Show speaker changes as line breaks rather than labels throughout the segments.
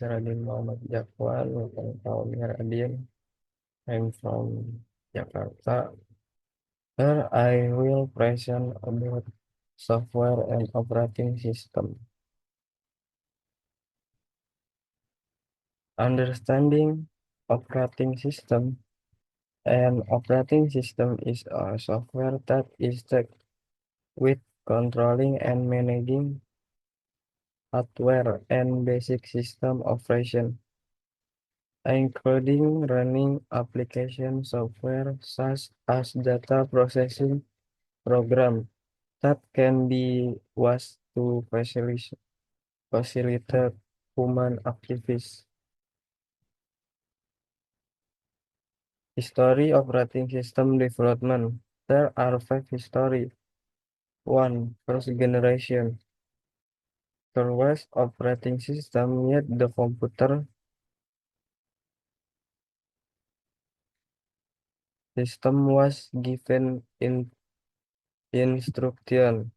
Radin Muhammad Jakwan, ulang tahun Radin. I'm from Jakarta. Here I will present about software and operating system. Understanding operating system. An operating system is a software that is tasked with controlling and managing hardware and basic system operation, including running application software such as data processing program that can be used to facilitate human activities. History operating system development. There are five history. One, first generation. First operating system yet the computer system was given instruction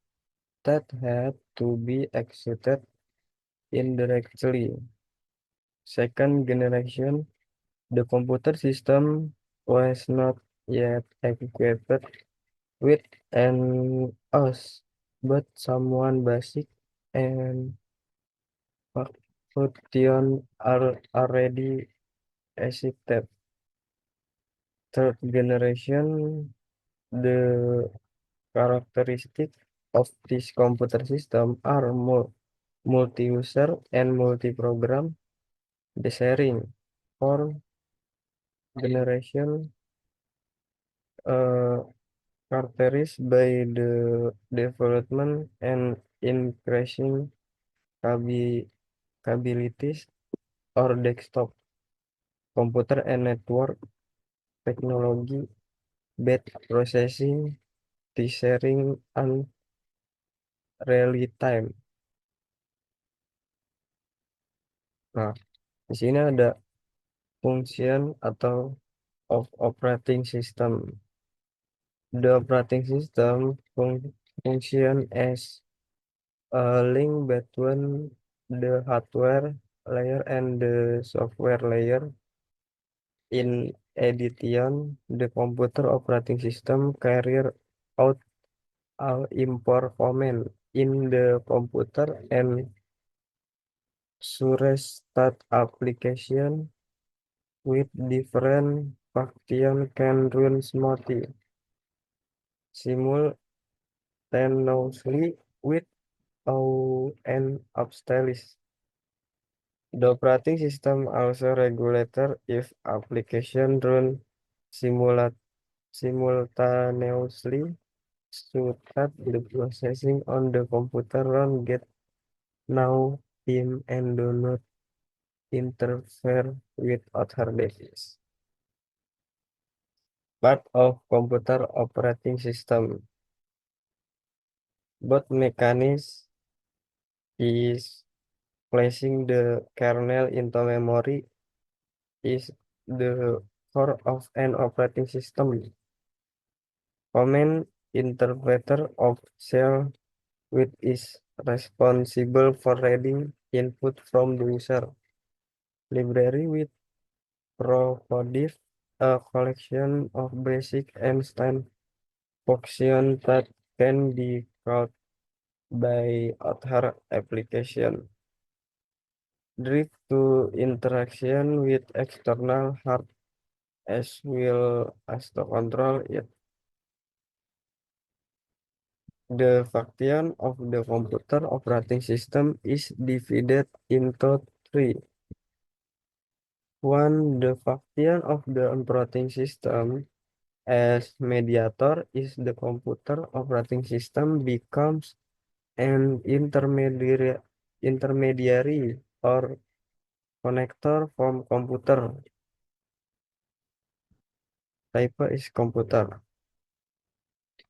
that had to be executed indirectly. Second generation, the computer system was not yet equipped with an OS, but someone basic and function are already existed. Third generation, the characteristics of this computer system are multi-user and multi-program. The sharing for generation uh, characterized by the development and increasing capabilities or desktop computer and network technology, batch processing, the sharing, and real time. Nah, di sini ada function atau of operating system. The operating system function as a link between the hardware layer and the software layer. In addition, the computer operating system carry out all import command in the computer and sures that application with different function can run smoothly, simultaneously without an obstacle. The operating system also regulates if application run simultaneously so that the processing on the computer run get now in and do not interfere with other devices. Part of computer operating system. Both mechanism is placing the kernel into memory is the core of an operating system. Command interpreter of shell which is responsible for reading input from the user. Library with provides a collection of basic and standard functions that can be called by other application. Drive to interaction with external hard as well as to control it. The function of the computer operating system is divided into three. One, the function of the operating system as mediator is the computer operating system becomes an intermediary or connector from computer. Type is komputer.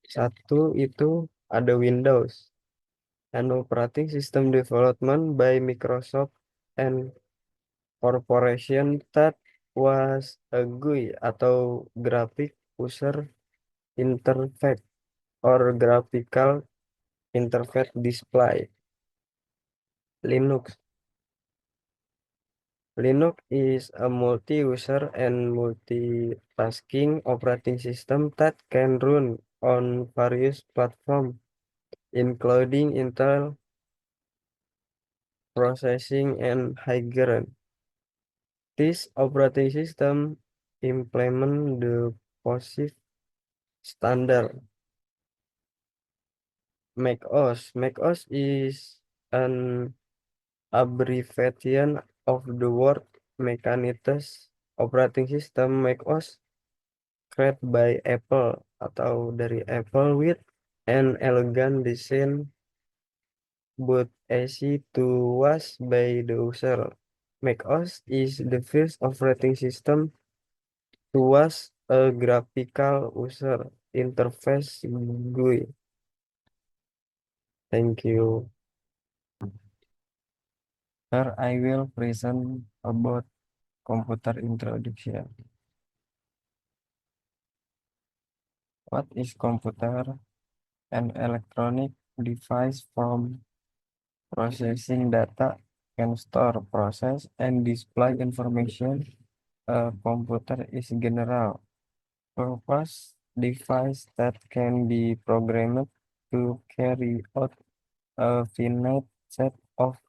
Satu itu ada Windows, an operating system development by Microsoft and corporation that was a GUI atau graphic user interface or graphical interface display. Linux Linux is a multi-user and multitasking operating system that can run on various platforms, including Intel processing and High end. This operating system implement the POSIX standard macOS. macOS is an abbreviation of the word Macintosh operating system. macOS created by Apple atau dari Apple with an elegant design but easy to use by the user. macOS is the first operating system to use a graphical user interface GUI. Thank you. Here I will present about computer introduction. What is computer? An electronic device from processing data can store, process, and display information. A computer is general purpose device that can be programmed to carry out a finite set of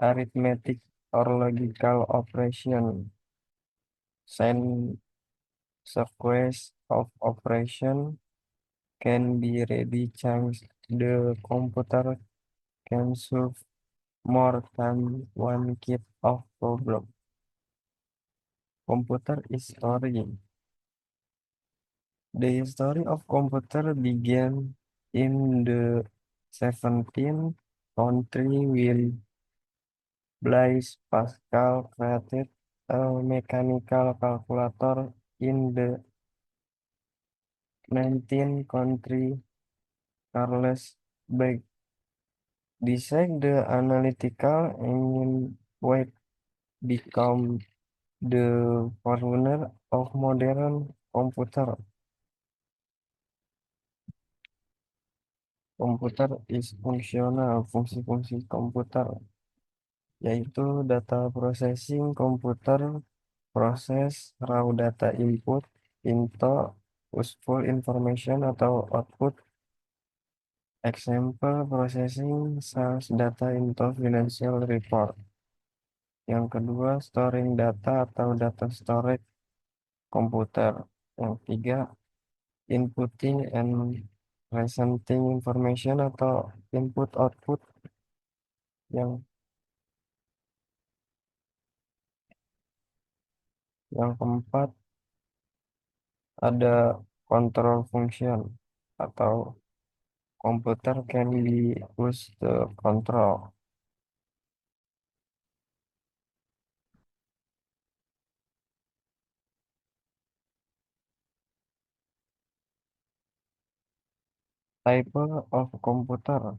arithmetic or logical operation. Same sequence of operation can be ready changed. The computer can solve more than one kind of problem. Computer history. The history of computer began in the 17th century when Blaise Pascal created a mechanical calculator. In the 19th century, Carlos Babbage designed the analytical engine which become the forerunner of modern computer. Komputer is fungsional. Fungsi-fungsi komputer yaitu data processing komputer, proses raw data input, into useful information atau output, example processing sales data into financial report. Yang kedua, storing data atau data storage komputer. Yang tiga, inputting and presenting information atau input output. Yang keempat, ada control function atau komputer can be used to control. Type of komputer.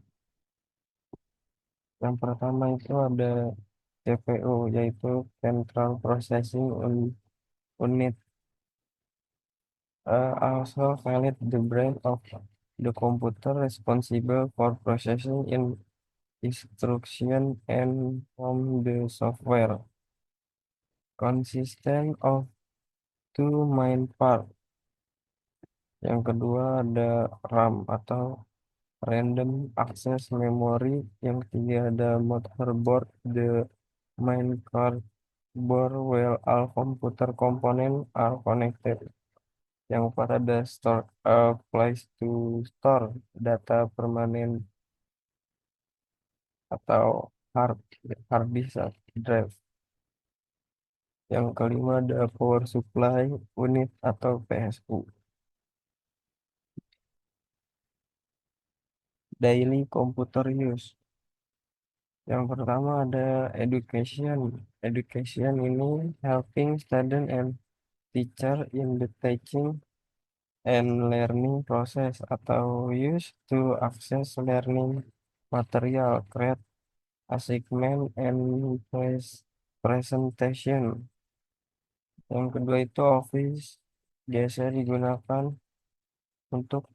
Yang pertama itu ada CPU, yaitu Central Processing Unit. Also called the brain of the computer responsible for processing instruction and from the software. Consistent of two main part. Yang kedua ada RAM atau Random Access Memory. Yang ketiga ada motherboard, the main card board where all computer component are connected. Yang keempat ada store, place to store data permanen atau hard disk drive. Yang kelima ada power supply unit atau PSU. Daily computer use. Yang pertama ada education. Education ini helping student and teacher in the teaching and learning process atau use to access learning material, create assignment and presentation. Yang kedua itu office, biasa digunakan untuk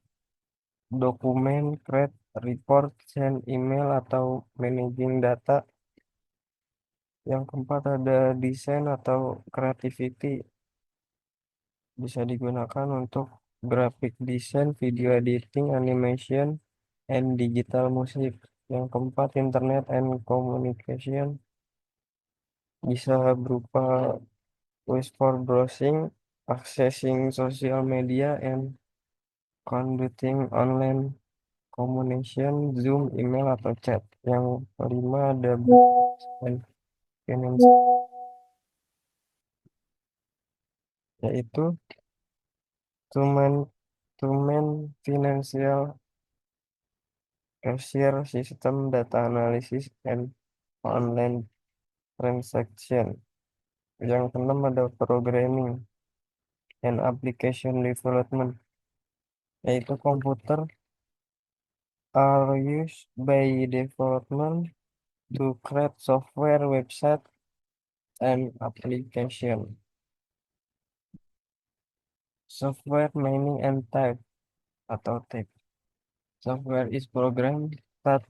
dokumen, create report, send email atau managing data. Yang keempat ada desain atau creativity. Bisa digunakan untuk graphic design, video editing, animation, and digital music. Yang keempat, internet and communication. Bisa berupa ways for browsing, accessing social media, and conducting online communication, Zoom, email, atau chat. Yang kelima ada business and finance, yaitu to man, to man financial cashier system, data analysis, and online transaction. Yang keenam ada programming and application development, yaitu komputer are used by development to create software, website, and application. Software meaning and type atau type. Software is program that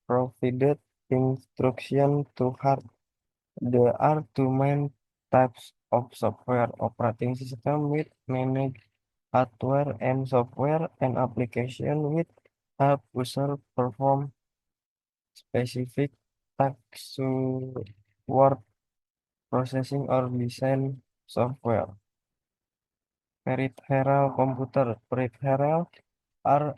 provided instruction to hard. There are two main types of software: operating system with managed hardware and software, and application with help user perform specific tasks to word processing or design software. Peripheral computer. Peripheral are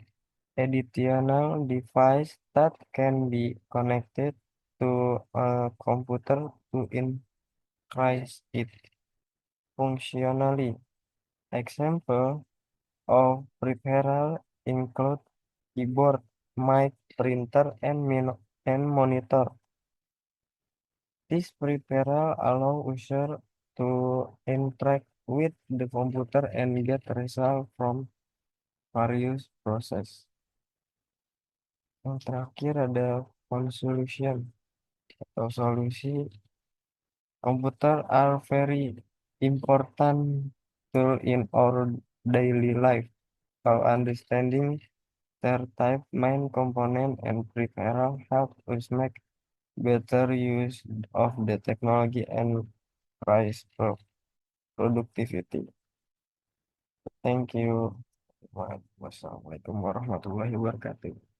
additional devices that can be connected to a computer to increase its functionality. Example of peripheral include keyboard, mic, printer, and monitor. This peripheral allow user to interact with the computer and get result from various process. Yang terakhir ada solution atau solusi. Computer are very important tool in our daily life. Our understanding their type, main component, and peripheral help us make better use of the technology and rise productivity. Thank you. Wassalamualaikum warahmatullahi wabarakatuh.